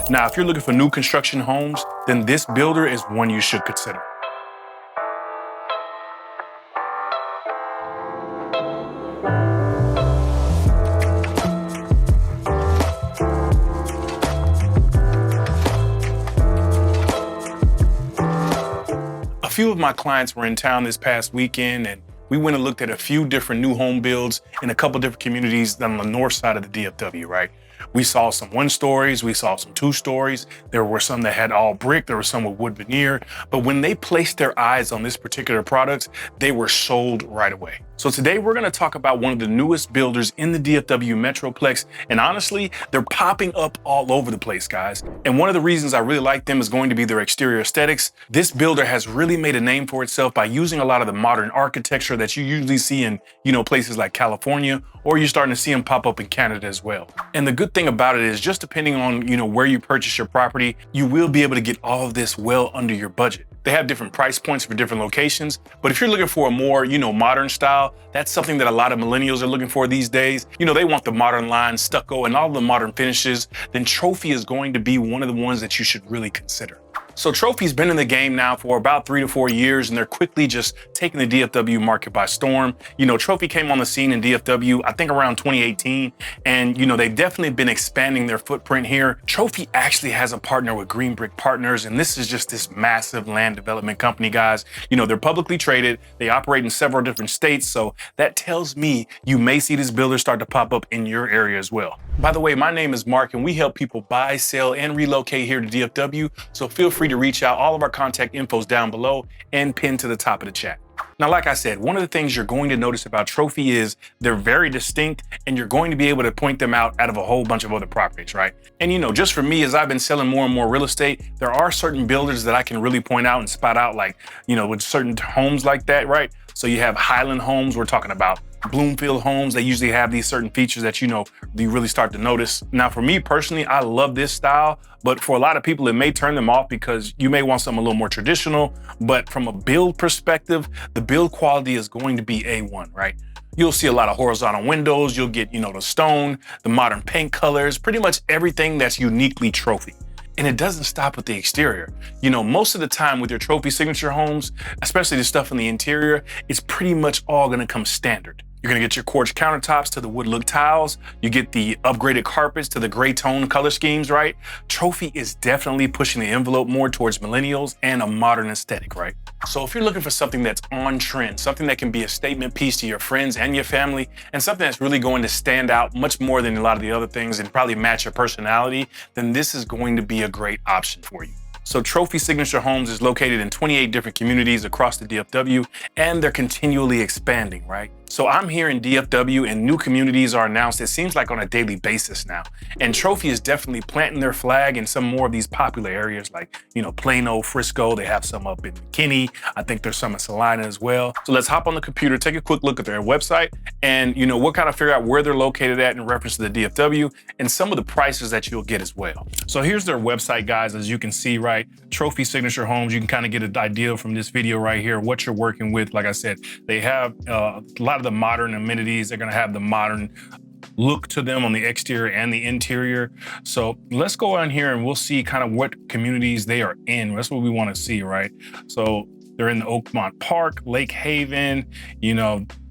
Now, if you're looking for new construction homes, then this builder is one you should consider. A few of my clients were in town this past weekend, and we went and looked at a few different new home builds in a couple different communities on the north side of the DFW, right? We saw some 1-stories, we saw some 2-stories. There were some that had all brick, there were some with wood veneer. But when they placed their eyes on this particular product, they were sold right away. So today we're gonna talk about one of the newest builders in the DFW Metroplex. And honestly, they're popping up all over the place, guys. And one of the reasons I really like them is going to be their exterior aesthetics. This builder has really made a name for itself by using a lot of the modern architecture that you usually see in, places like California, or you're starting to see them pop up in Canada as well. And the good thing about it is just depending on, where you purchase your property, you will be able to get all of this well under your budget. They have different price points for different locations, but if you're looking for a more, modern style, that's something that a lot of millennials are looking for these days. They want the modern line, stucco, and all the modern finishes. Then Trophy is going to be one of the ones that you should really consider. So Trophy's been in the game now for about 3 to 4 years, and they're quickly just taking the DFW market by storm. Trophy came on the scene in DFW, I think around 2018, and they've definitely been expanding their footprint here. Trophy actually has a partner with Green Brick Partners, and this is just this massive land development company, guys. They're publicly traded, they operate in several different states, so that tells me you may see this builder start to pop up in your area as well. By the way, my name is Mark, and we help people buy, sell, and relocate here to DFW, so feel free to reach out. All of our contact info's down below and pinned to the top of the chat. Now, like I said, one of the things you're going to notice about Trophy is they're very distinct, and you're going to be able to point them out of a whole bunch of other properties, right? And just for me, as I've been selling more and more real estate, there are certain builders that I can really point out and spot out, like, with certain homes like that, right? So you have Highland Homes, we're talking about Bloomfield Homes. They usually have these certain features that, you really start to notice. Now, for me personally, I love this style, but for a lot of people, it may turn them off because you may want something a little more traditional. But from a build perspective, the build quality is going to be A1, right? You'll see a lot of horizontal windows. You'll get, the stone, the modern paint colors, pretty much everything that's uniquely Trophy. And it doesn't stop with the exterior. Most of the time with your Trophy signature homes, especially the stuff in the interior, it's pretty much all gonna come standard. You're gonna get your quartz countertops to the wood look tiles. You get the upgraded carpets to the gray tone color schemes, right? Trophy is definitely pushing the envelope more towards millennials and a modern aesthetic, right? So if you're looking for something that's on trend, something that can be a statement piece to your friends and your family, and something that's really going to stand out much more than a lot of the other things and probably match your personality, then this is going to be a great option for you. So Trophy Signature Homes is located in 28 different communities across the DFW, and they're continually expanding, right? So I'm here in DFW, and new communities are announced, it seems like on a daily basis now. And Trophy is definitely planting their flag in some more of these popular areas like, Plano, Frisco. They have some up in McKinney. I think there's some in Salina as well. So let's hop on the computer, take a quick look at their website, and we'll kind of figure out where they're located at in reference to the DFW and some of the prices that you'll get as well. So here's their website, guys, as you can see, right? Trophy Signature Homes. You can kind of get an idea from this video right here, what you're working with. Like I said, they have a lot of the modern amenities. They're gonna have the modern look to them on the exterior and the interior. So let's go on here and we'll see kind of what communities they are in. That's what we wanna see, right? So they're in the Oakmont Park, Lake Haven,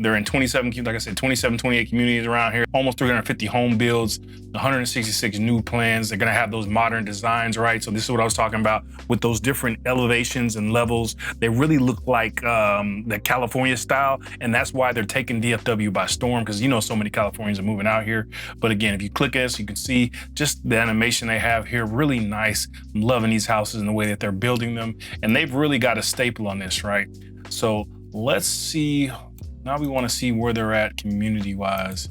they're in 27, like I said, 27, 28 communities around here, almost 350 home builds, 166 new plans. They're gonna have those modern designs, right? So this is what I was talking about with those different elevations and levels. They really look like the California style, and that's why they're taking DFW by storm, because so many Californians are moving out here. But again, if you click this, you can see just the animation they have here, really nice. I'm loving these houses and the way that they're building them, and they've really got a staple on this, right? So let's see. Now we want to see where they're at community-wise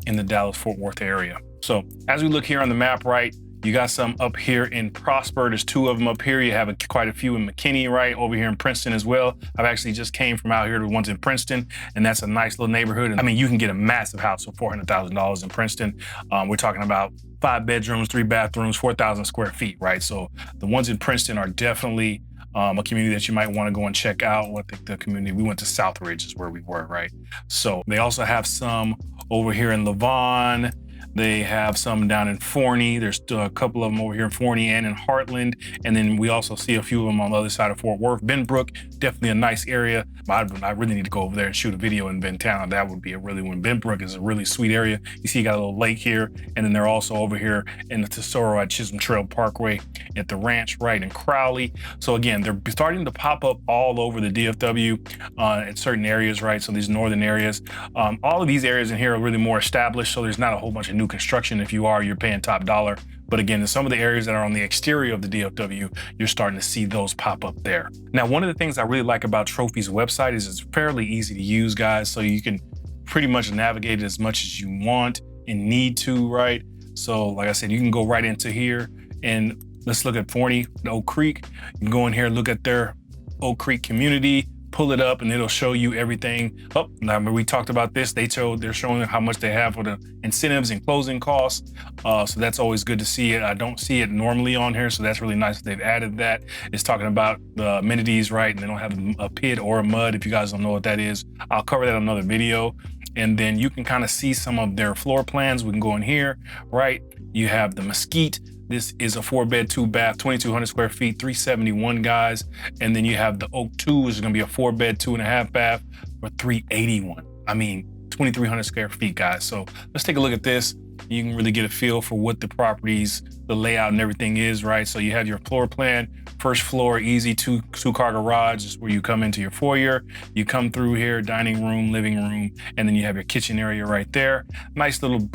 in the Dallas-Fort Worth area. So as we look here on the map, right, you got some up here in Prosper. There's 2 of them up here. You have quite a few in McKinney, right, over here in Princeton as well. I've actually just came from out here to the ones in Princeton, and that's a nice little neighborhood. And I mean, you can get a massive house for $400,000 in Princeton. We're talking about 5 bedrooms, 3 bathrooms, 4,000 square feet, right? So the ones in Princeton are definitely a community that you might want to go and check out. What the community, we went to Southridge is where we were, right? So they also have some over here in Lavon. They have some down in Forney. There's a couple of them over here in Forney and in Heartland. And then we also see a few of them on the other side of Fort Worth. Benbrook, definitely a nice area. I really need to go over there and shoot a video in Bentown. That would be a really one. Benbrook is a really sweet area. You see, you got a little lake here. And then they're also over here in the Tesoro at Chisholm Trail Parkway at the ranch, right in Crowley. So again, they're starting to pop up all over the DFW in certain areas, right? So these northern areas. All of these areas in here are really more established. So there's not a whole bunch of new construction. If you are, you're paying top dollar. But again, in some of the areas that are on the exterior of the DFW, you're starting to see those pop up there. Now, one of the things I really like about Trophy's website is it's fairly easy to use, guys. So you can pretty much navigate it as much as you want and need to, right? So like I said, you can go right into here and let's look at Forney, Oak Creek. You can go in here and look at their Oak Creek community, pull it up and it'll show you everything. Oh, now we talked about this. They're showing how much they have for the incentives and closing costs. So that's always good to see it. I don't see it normally on here, so that's really nice that they've added that. It's talking about the amenities, right? And they don't have a pit or a mud. If you guys don't know what that is, I'll cover that in another video. And then you can kind of see some of their floor plans. We can go in here, right? You have the Mesquite. This is a 4-bed, 2-bath, 2,200 square feet, 371, guys. And then you have the Oak 2, which is gonna be a 4-bed, 2.5-bath for 381. I mean, 2,300 square feet, guys. So let's take a look at this. You can really get a feel for what the properties, the layout and everything is, right? So you have your floor plan, first floor, easy two-car garage is where you come into your foyer. You come through here, dining room, living room, and then you have your kitchen area right there. Nice little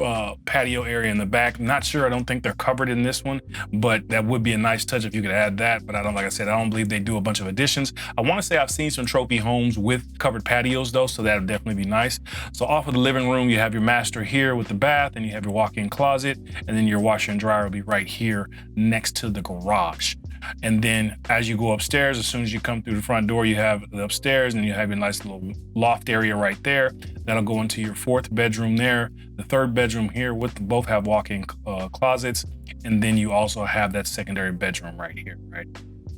patio area in the back. Not sure, I don't think they're covered in this one, but that would be a nice touch if you could add that. But like I said, I don't believe they do a bunch of additions. I wanna say I've seen some trophy homes with covered patios though, so that would definitely be nice. So off of the living room, you have your master here with the bath, and you have your walk-in closet, and then your washer and dryer will be right here next to the garage. And then as you go upstairs, as soon as you come through the front door, you have the upstairs and you have your nice little loft area right there. That'll go into your 4th bedroom there. The 3rd bedroom here both have walk-in closets. And then you also have that secondary bedroom right here, right?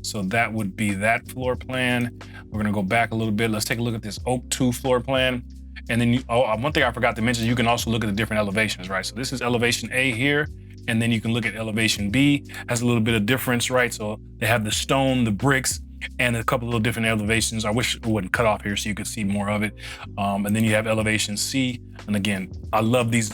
So that would be that floor plan. We're gonna go back a little bit. Let's take a look at this Oak 2 floor plan. And then one thing I forgot to mention, you can also look at the different elevations, right? So this is elevation A here. And then you can look at elevation B, has a little bit of difference, right? So they have the stone, the bricks, and a couple of different elevations. I wish it wouldn't cut off here so you could see more of it. And then you have elevation C. And again, I love these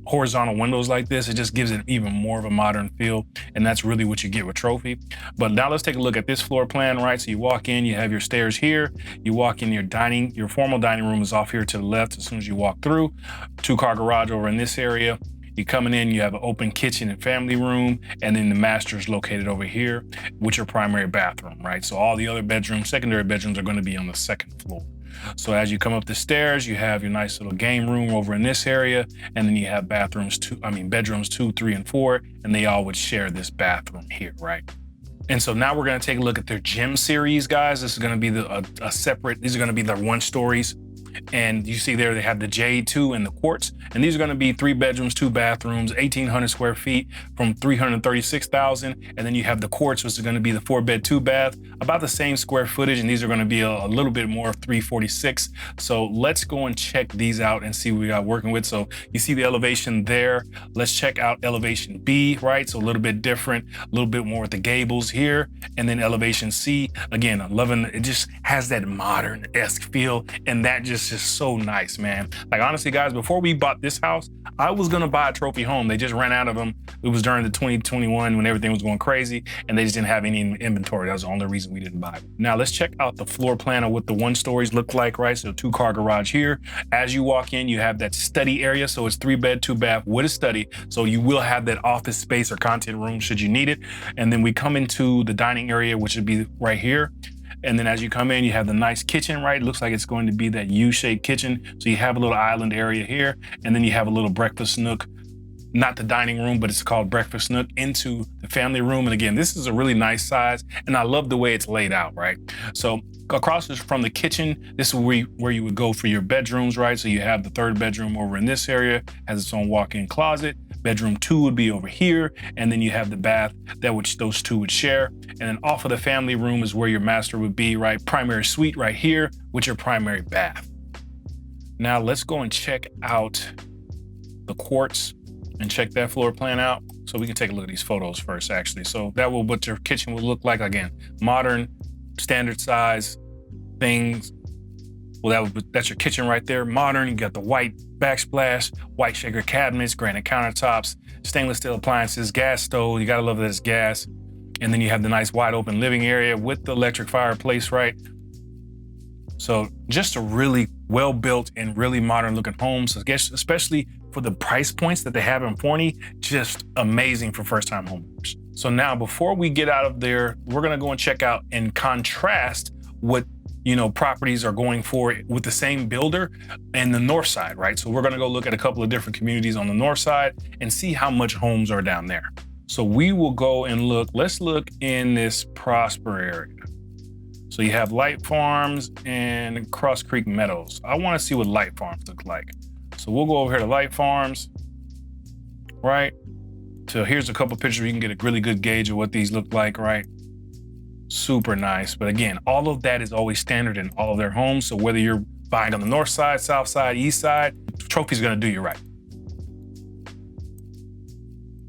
horizontal windows like this. It just gives it even more of a modern feel. And that's really what you get with Trophy. But now let's take a look at this floor plan, right? So you walk in, you have your stairs here. You walk in your formal dining room is off here to the left as soon as you walk through. 2-car garage over in this area. You're coming in, you have an open kitchen and family room, and then the master is located over here with your primary bathroom, right? So all the other bedrooms, secondary bedrooms are gonna be on the 2nd floor. So as you come up the stairs, you have your nice little game room over in this area, and then you have bedrooms 2, 3, and 4, and they all would share this bathroom here, right? And so now we're gonna take a look at their gym series, guys. This is gonna be these are gonna be their 1-stories. And you see there, they have the J2 and the quartz. And these are gonna be 3 bedrooms, 2 bathrooms, 1,800 square feet from 336,000. And then you have the quartz, which is gonna be the 4-bed, 2-bath, about the same square footage. And these are gonna be a little bit more, 346. So let's go and check these out and see what we got working with. So you see the elevation there. Let's check out elevation B, right? So a little bit different, a little bit more with the gables here. And then elevation C, again, I'm loving it. It just has that modern-esque feel. And that just is so nice, man. Like honestly, guys, before we bought this house, I was gonna buy a trophy home. They just ran out of them. It was during the 2021 when everything was going crazy and they just didn't have any inventory. That was the only reason we didn't buy it. Now let's check out the floor plan of what the 1-stories look like, right? So 2-car garage here. As you walk in, you have that study area. So it's 3-bed, 2-bath with a study. So you will have that office space or content room should you need it. And then we come into the dining area, which would be right here. And then as you come in, you have the nice kitchen, right? It looks like it's going to be that U-shaped kitchen. So you have a little island area here, and then you have a little breakfast nook, not the dining room, but it's called breakfast nook, into the family room. And again, this is a really nice size, and I love the way it's laid out, right? So across from the kitchen, this is where you would go for your bedrooms, right? So you have the 3rd bedroom over in this area, has its own walk-in closet. Bedroom 2 would be over here, and then you have the bath those 2 would share. And then off of the family room is where your master would be, right? Primary suite right here with your primary bath. Now let's go and check out the quartz. and check that floor plan out. So we can take a look at these photos first, actually. So that will what your kitchen will look like. Again, modern, standard size things. Well, that's your kitchen right there. Modern, you got the white backsplash, white shaker cabinets, granite countertops, stainless steel appliances, gas stove. You gotta love that it's gas. And then you have the nice wide open living area with the electric fireplace, right? So just a really well-built and really modern looking home. So I guess especially for the price points that they have in Forney, just amazing for first-time homeowners. So now before we get out of there, we're gonna go and check out and contrast what properties are going for with the same builder and the north side, right? So we're gonna go look at a couple of different communities on the north side and see how much homes are down there. So we will go and look, let's look in this Prosper area. So you have Light Farms and Cross Creek Meadows. I wanna see what Light Farms look like. So we'll go over here to Light Farms, right? So here's a couple pictures where you can get a really good gauge of what these look like, right? Super nice. But again, all of that is always standard in all of their homes. So whether you're buying on the north side, south side, east side, Trophy's gonna do you right.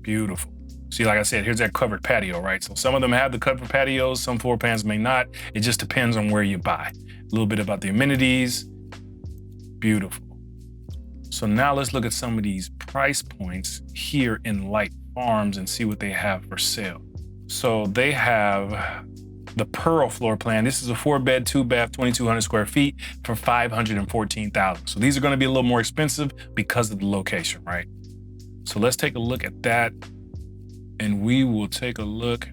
Beautiful. See, like I said, here's that covered patio, right? So some of them have the covered patios, some floor plans may not. It just depends on where you buy. A little bit about the amenities. Beautiful. So now let's look at some of these price points here in Light Farms and see what they have for sale. So they have the Pearl floor plan. This is a 4-bed, 2-bath, 2,200 square feet for $514,000. So these are gonna be a little more expensive because of the location, right? So let's take a look at that. And we will take a look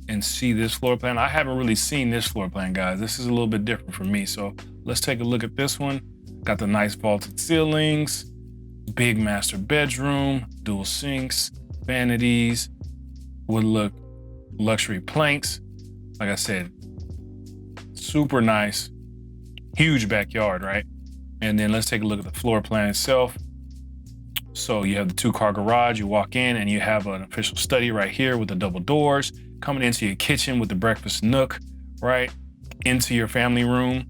and see this floor plan. I haven't really seen this floor plan, guys. This is a little bit different for me. So let's take a look at this one. Got the nice vaulted ceilings, big master bedroom, dual sinks, vanities, wood look luxury planks. Like I said, super nice, huge backyard, right? And then let's take a look at the floor plan itself. So you have the 2-car garage, you walk in and you have an official study right here with the double doors, coming into your kitchen with the breakfast nook, right? Into your family room,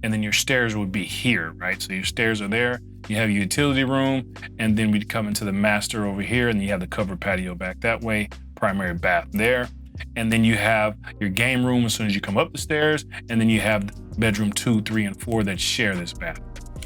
and then your stairs would be here, right? So your stairs are there, you have your utility room, and then we'd come into the master over here, and you have the covered patio back that way, primary bath there. And then you have your game room as soon as you come up the stairs, and then you have bedroom 2, 3, and 4 that share this bath.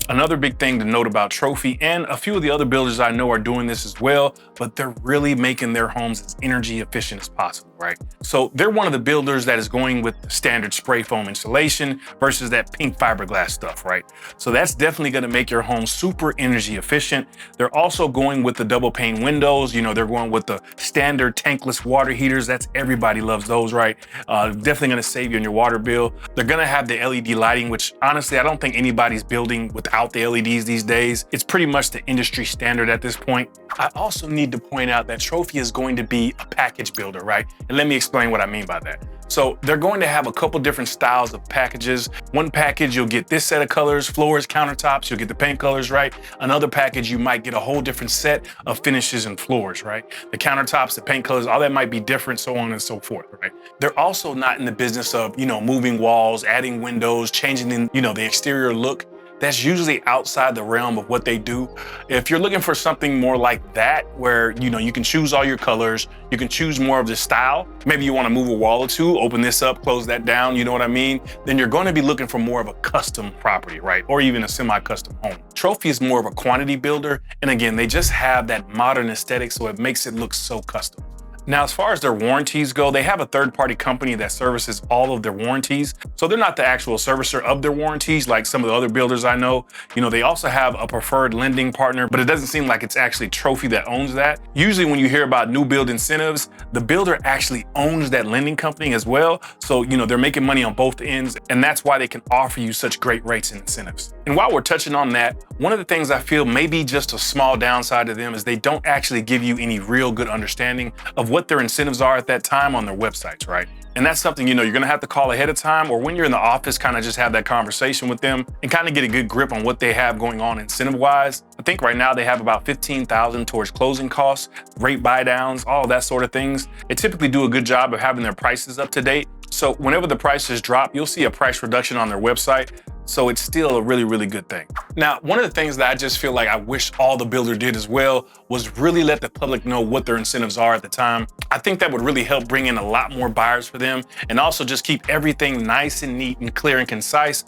Another big thing to note about Trophy, and a few of the other builders I know are doing this as well, but they're really making their homes as energy efficient as possible, right? So they're one of the builders that is going with the standard spray foam insulation versus that pink fiberglass stuff, right? So that's definitely gonna make your home super energy efficient. They're also going with the double pane windows. They're going with the standard tankless water heaters. That's everybody loves those, right? Definitely gonna save you on your water bill. They're gonna have the LED lighting, which honestly, I don't think anybody's building without the LEDs these days. It's pretty much the industry standard at this point. I also need to point out that Trophy is going to be a package builder, right? And let me explain what I mean by that. So they're going to have a couple different styles of packages. One package, you'll get this set of colors, floors, countertops, you'll get the paint colors, right? Another package, you might get a whole different set of finishes and floors, right? The countertops, the paint colors, all that might be different, so on and so forth, right? They're also not in the business of, moving walls, adding windows, changing the exterior look. That's usually outside the realm of what they do. If you're looking for something more like that, where you can choose all your colors, you can choose more of the style, maybe you want to move a wall or two, open this up, close that down, you know what I mean? Then you're going to be looking for more of a custom property, right? Or even a semi-custom home. Trophy is more of a quantity builder, and again, they just have that modern aesthetic, so it makes it look so custom. Now, as far as their warranties go, they have a third-party company that services all of their warranties. So they're not the actual servicer of their warranties like some of the other builders I know. They also have a preferred lending partner, but it doesn't seem like it's actually Trophy that owns that. Usually when you hear about new build incentives, the builder actually owns that lending company as well. So, they're making money on both ends, and that's why they can offer you such great rates and incentives. And while we're touching on that, one of the things I feel may be just a small downside to them is they don't actually give you any real good understanding of what their incentives are at that time on their websites, right? And that's something, you're gonna have to call ahead of time, or when you're in the office, kind of just have that conversation with them and kind of get a good grip on what they have going on incentive-wise. I think right now they have about $15,000 towards closing costs, rate buy downs, all that sort of things. They typically do a good job of having their prices up to date. So whenever the prices drop, you'll see a price reduction on their website. So it's still a really, really good thing. Now, one of the things that I just feel like I wish all the builders did as well was really let the public know what their incentives are at the time. I think that would really help bring in a lot more buyers for them, and also just keep everything nice and neat and clear and concise,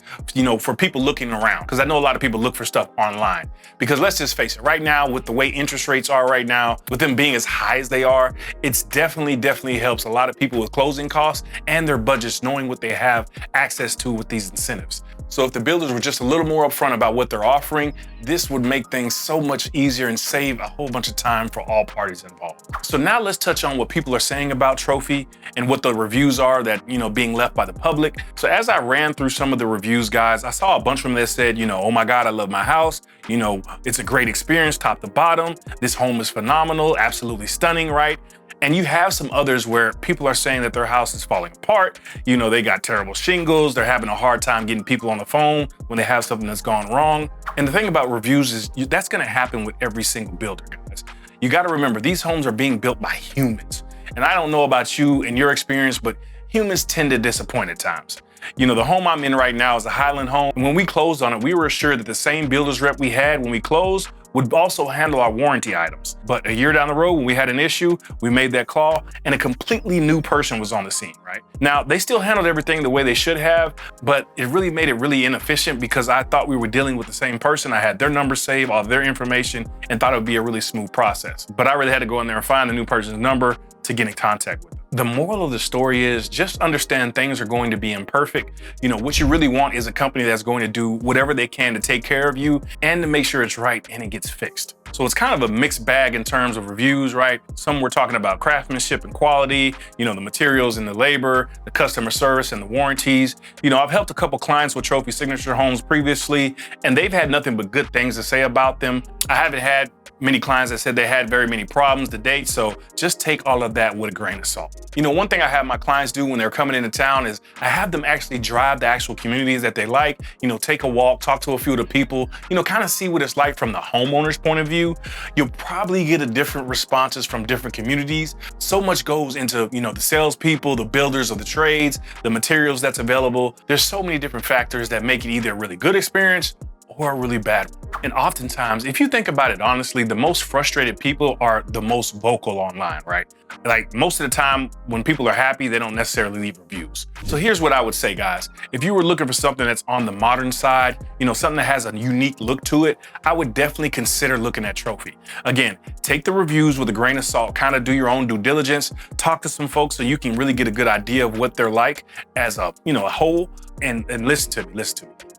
for people looking around. Because I know a lot of people look for stuff online. Because let's just face it, right now, with the way interest rates are right now, with them being as high as they are, it's definitely helps a lot of people with closing costs and their budgets knowing what they have access to with these incentives. So if the builders were just a little more upfront about what they're offering, this would make things so much easier and save a whole bunch of time for all parties involved. So now let's touch on what people are saying about Trophy and what the reviews are that, being left by the public. So as I ran through some of the reviews, guys, I saw a bunch of them that said, oh my God, I love my house. It's a great experience, top to bottom. This home is phenomenal, absolutely stunning, right? And you have some others where people are saying that their house is falling apart. They got terrible shingles. They're having a hard time getting people on the phone when they have something that's gone wrong. And the thing about reviews is that's going to happen with every single builder, guys. You got to remember, these homes are being built by humans. And I don't know about you and your experience, but humans tend to disappoint at times. The home I'm in right now is a Highland home. And when we closed on it, we were assured that the same builder's rep we had when we closed would also handle our warranty items. But a year down the road, when we had an issue, we made that call and a completely new person was on the scene, right? Now, they still handled everything the way they should have, but it really made it really inefficient because I thought we were dealing with the same person. I had their number saved, all their information, and thought it would be a really smooth process. But I really had to go in there and find the new person's number to get in contact with them. The moral of the story is just understand things are going to be imperfect. What you really want is a company that's going to do whatever they can to take care of you and to make sure it's right and it gets fixed. So it's kind of a mixed bag in terms of reviews, right? Some were talking about craftsmanship and quality, the materials and the labor, the customer service and the warranties. I've helped a couple clients with Trophy Signature Homes previously, and they've had nothing but good things to say about them. I haven't had many clients that said they had very many problems to date, so just take all of that with a grain of salt. One thing I have my clients do when they're coming into town is I have them actually drive the actual communities that they like, take a walk, talk to a few of the people, kind of see what it's like from the homeowner's point of view. You'll probably get a different responses from different communities. So much goes into, the salespeople, the builders of the trades, the materials that's available. There's so many different factors that make it either a really good experience or a really bad one. And oftentimes, if you think about it honestly, the most frustrated people are the most vocal online, right? Like most of the time when people are happy, they don't necessarily leave reviews. So here's what I would say, guys. If you were looking for something that's on the modern side, something that has a unique look to it, I would definitely consider looking at Trophy. Again, take the reviews with a grain of salt, kind of do your own due diligence, talk to some folks so you can really get a good idea of what they're like as a whole, and listen to me.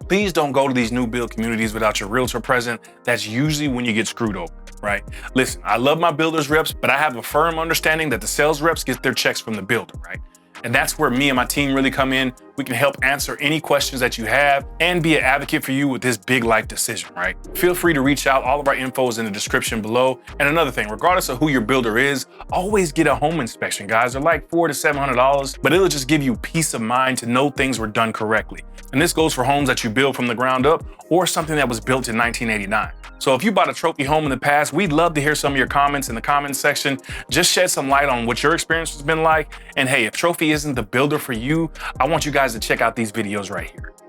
Please don't go to these new build communities without your realtor present. That's usually when you get screwed over, right? Listen, I love my builders reps, but I have a firm understanding that the sales reps get their checks from the builder, right? And that's where me and my team really come in. We can help answer any questions that you have and be an advocate for you with this big life decision, right? Feel free to reach out. All of our info is in the description below. And another thing, regardless of who your builder is, always get a home inspection, guys. They're like $400 to $700, but it'll just give you peace of mind to know things were done correctly. And this goes for homes that you build from the ground up or something that was built in 1989. So if you bought a trophy home in the past, we'd love to hear some of your comments in the comments section. Just shed some light on what your experience has been like. And hey, if Trophy isn't the builder for you, I want you guys to check out these videos right here.